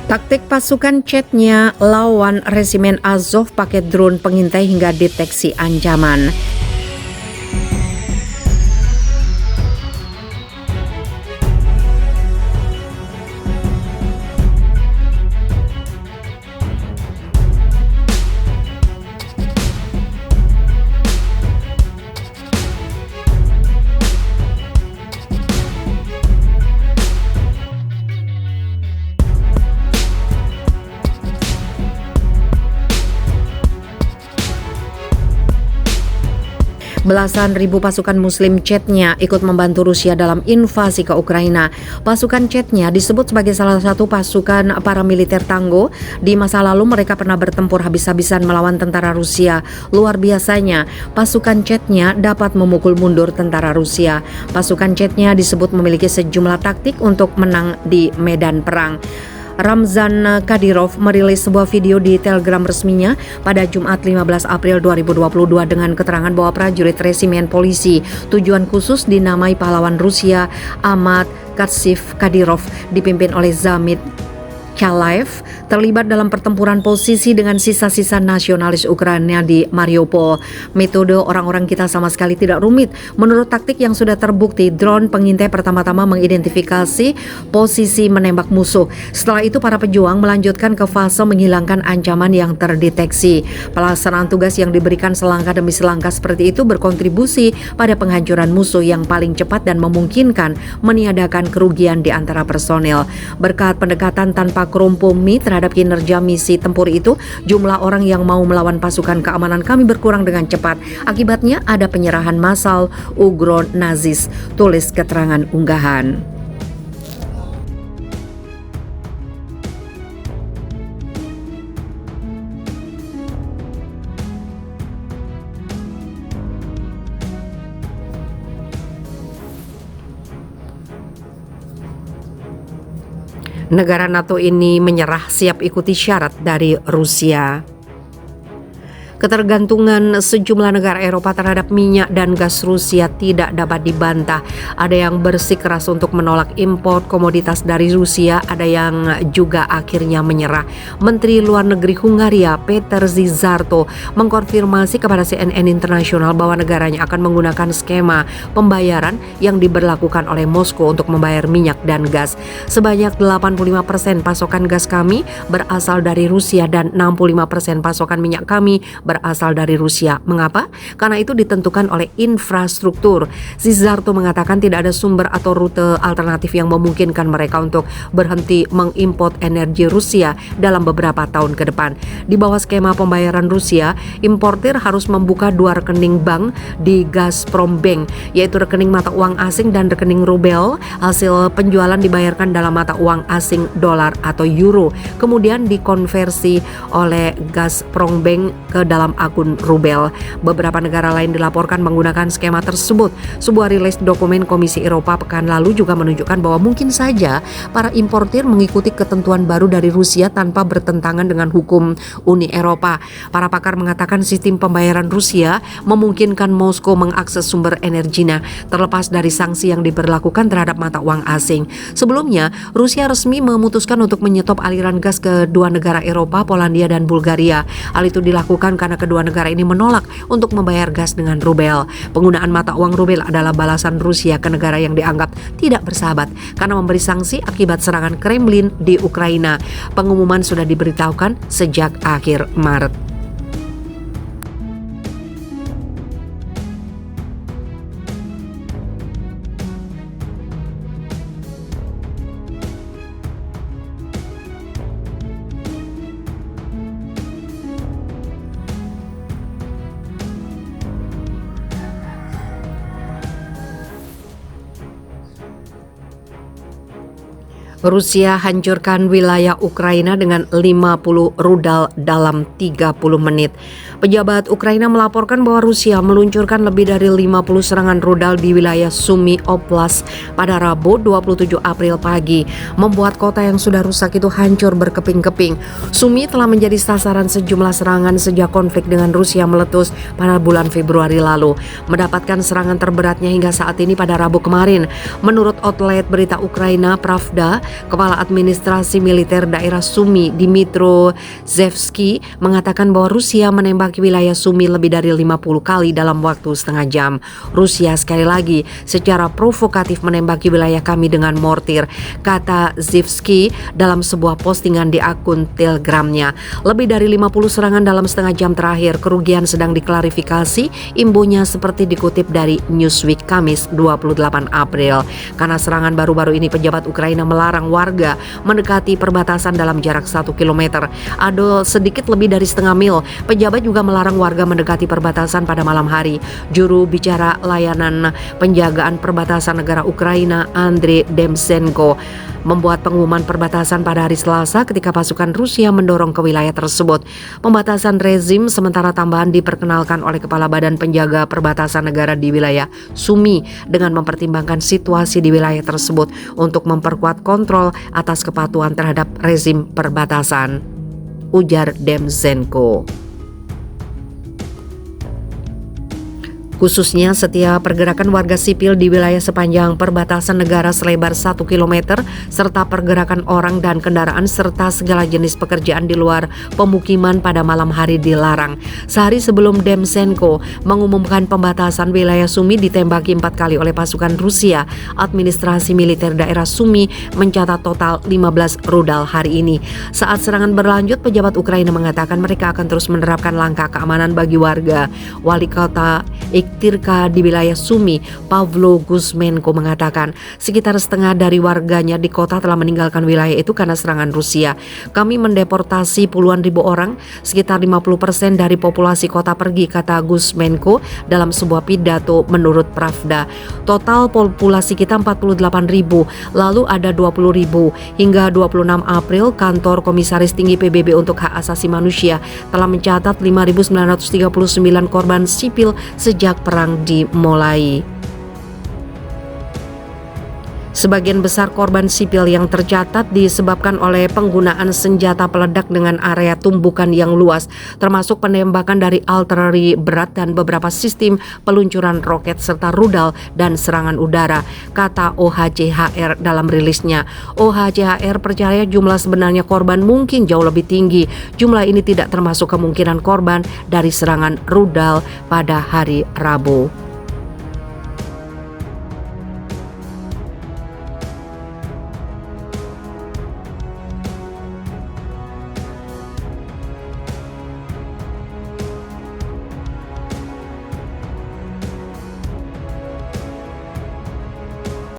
Taktik pasukan Chechnya lawan resimen Azov pakai drone pengintai hingga deteksi ancaman. Belasan ribu pasukan Muslim Chechnya ikut membantu Rusia dalam invasi ke Ukraina. Pasukan Chechnya disebut sebagai salah satu pasukan paramiliter tangguh. Di masa lalu mereka pernah bertempur habis-habisan melawan tentara Rusia. Luar biasanya, pasukan Chechnya dapat memukul mundur tentara Rusia. Pasukan Chechnya disebut memiliki sejumlah taktik untuk menang di medan perang. Ramzan Kadyrov merilis sebuah video di Telegram resminya pada Jumat 15 April 2022 dengan keterangan bahwa prajurit resimen polisi tujuan khusus dinamai pahlawan Rusia Ahmad Katsiv Kadyrov dipimpin oleh Zamit Chalaev terlibat dalam pertempuran posisi dengan sisa-sisa nasionalis Ukraina di Mariupol. Metode orang-orang kita sama sekali tidak rumit. Menurut taktik yang sudah terbukti, drone pengintai pertama-tama mengidentifikasi posisi menembak musuh. Setelah itu para pejuang melanjutkan ke fase menghilangkan ancaman yang terdeteksi. Pelaksanaan tugas yang diberikan selangkah demi selangkah seperti itu berkontribusi pada penghancuran musuh yang paling cepat dan memungkinkan meniadakan kerugian di antara personel. Berkat pendekatan tanpa kompromi terhadap kinerja misi tempur itu, jumlah orang yang mau melawan pasukan keamanan kami berkurang dengan cepat. Akibatnya ada penyerahan massal Ugro Nazis, tulis keterangan unggahan. Negara NATO ini menyerah siap ikuti syarat dari Rusia. Ketergantungan sejumlah negara Eropa terhadap minyak dan gas Rusia tidak dapat dibantah. Ada yang bersikeras untuk menolak impor komoditas dari Rusia, ada yang juga akhirnya menyerah. Menteri Luar Negeri Hungaria Peter Szijjártó mengkonfirmasi kepada CNN Internasional bahwa negaranya akan menggunakan skema pembayaran yang diberlakukan oleh Moskow untuk membayar minyak dan gas. Sebanyak 85% pasokan gas kami berasal dari Rusia dan 65% pasokan minyak kami berasal dari Rusia. Mengapa? Karena itu ditentukan oleh infrastruktur. Szijjártó mengatakan tidak ada sumber atau rute alternatif yang memungkinkan mereka untuk berhenti mengimpor energi Rusia dalam beberapa tahun ke depan. Di bawah skema pembayaran Rusia, importir harus membuka dua rekening bank di Gazprom Bank, yaitu rekening mata uang asing dan rekening rubel. Hasil penjualan dibayarkan dalam mata uang asing dolar atau euro, kemudian dikonversi oleh Gazprom Bank ke dalam akun rubel. Beberapa negara lain dilaporkan menggunakan skema tersebut. Sebuah rilis dokumen Komisi Eropa pekan lalu juga menunjukkan bahwa mungkin saja para importir mengikuti ketentuan baru dari Rusia tanpa bertentangan dengan hukum Uni Eropa. Para pakar mengatakan sistem pembayaran Rusia memungkinkan Moskow mengakses sumber energinya terlepas dari sanksi yang diberlakukan terhadap mata uang asing. Sebelumnya, Rusia resmi memutuskan untuk menyetop aliran gas ke dua negara Eropa, Polandia dan Bulgaria. Hal itu dilakukan karena kedua negara ini menolak untuk membayar gas dengan rubel. Penggunaan mata uang rubel adalah balasan Rusia ke negara yang dianggap tidak bersahabat karena memberi sanksi akibat serangan Kremlin di Ukraina. Pengumuman sudah diberitahukan sejak akhir Maret. Rusia hancurkan wilayah Ukraina dengan 50 rudal dalam 30 menit. Pejabat Ukraina melaporkan bahwa Rusia meluncurkan lebih dari 50 serangan rudal di wilayah Sumy Oblast pada Rabu 27 April pagi, membuat kota yang sudah rusak itu hancur berkeping-keping. Sumy telah menjadi sasaran sejumlah serangan sejak konflik dengan Rusia meletus pada bulan Februari lalu, mendapatkan serangan terberatnya hingga saat ini pada Rabu kemarin. Menurut outlet berita Ukraina Pravda, Kepala Administrasi Militer Daerah Sumy, Dmytro Zevsky, mengatakan bahwa Rusia menembaki wilayah Sumy lebih dari 50 kali dalam waktu setengah jam. Rusia sekali lagi secara provokatif menembaki wilayah kami dengan mortir, kata Zevsky dalam sebuah postingan di akun Telegramnya. Lebih dari 50 serangan dalam setengah jam terakhir, kerugian sedang diklarifikasi, imbunya seperti dikutip dari Newsweek Kamis 28 April. Karena serangan baru-baru ini, pejabat Ukraina melarang warga mendekati perbatasan dalam jarak 1 km atau sedikit lebih dari setengah mil. Pejabat juga melarang warga mendekati perbatasan pada malam hari. Juru bicara layanan penjagaan perbatasan negara Ukraina, Andriy Demtsenko, membuat pengumuman perbatasan pada hari Selasa ketika pasukan Rusia mendorong ke wilayah tersebut. Pembatasan rezim sementara tambahan diperkenalkan oleh Kepala Badan Penjaga Perbatasan Negara di wilayah Sumy dengan mempertimbangkan situasi di wilayah tersebut untuk memperkuat kontrol atas kepatuhan terhadap rezim perbatasan, ujar Demtsenko. Khususnya setiap pergerakan warga sipil di wilayah sepanjang perbatasan negara selebar 1 km serta pergerakan orang dan kendaraan serta segala jenis pekerjaan di luar pemukiman pada malam hari dilarang. Sehari sebelum Demtsenko mengumumkan pembatasan, wilayah Sumy ditembaki 4 kali oleh pasukan Rusia. Administrasi militer daerah Sumy mencatat total 15 rudal hari ini. Saat serangan berlanjut, pejabat Ukraina mengatakan mereka akan terus menerapkan langkah keamanan bagi warga. Wali kota Iktirka di wilayah Sumy, Pavlo Guzmenko, mengatakan sekitar setengah dari warganya di kota telah meninggalkan wilayah itu karena serangan Rusia. Kami mendeportasi puluhan ribu orang, sekitar 50% dari populasi kota pergi, kata Guzmenko dalam sebuah pidato menurut Pravda. Total populasi kita 48 ribu, lalu ada 20 ribu. Hingga 26 April, kantor Komisaris Tinggi PBB untuk Hak Asasi Manusia telah mencatat 5.939 korban sipil sejak perang dimulai. Sebagian besar korban sipil yang tercatat disebabkan oleh penggunaan senjata peledak dengan area tumbukan yang luas, termasuk penembakan dari artileri berat dan beberapa sistem peluncuran roket serta rudal dan serangan udara, kata OHCHR dalam rilisnya. OHCHR percaya jumlah sebenarnya korban mungkin jauh lebih tinggi. Jumlah ini tidak termasuk kemungkinan korban dari serangan rudal pada hari Rabu.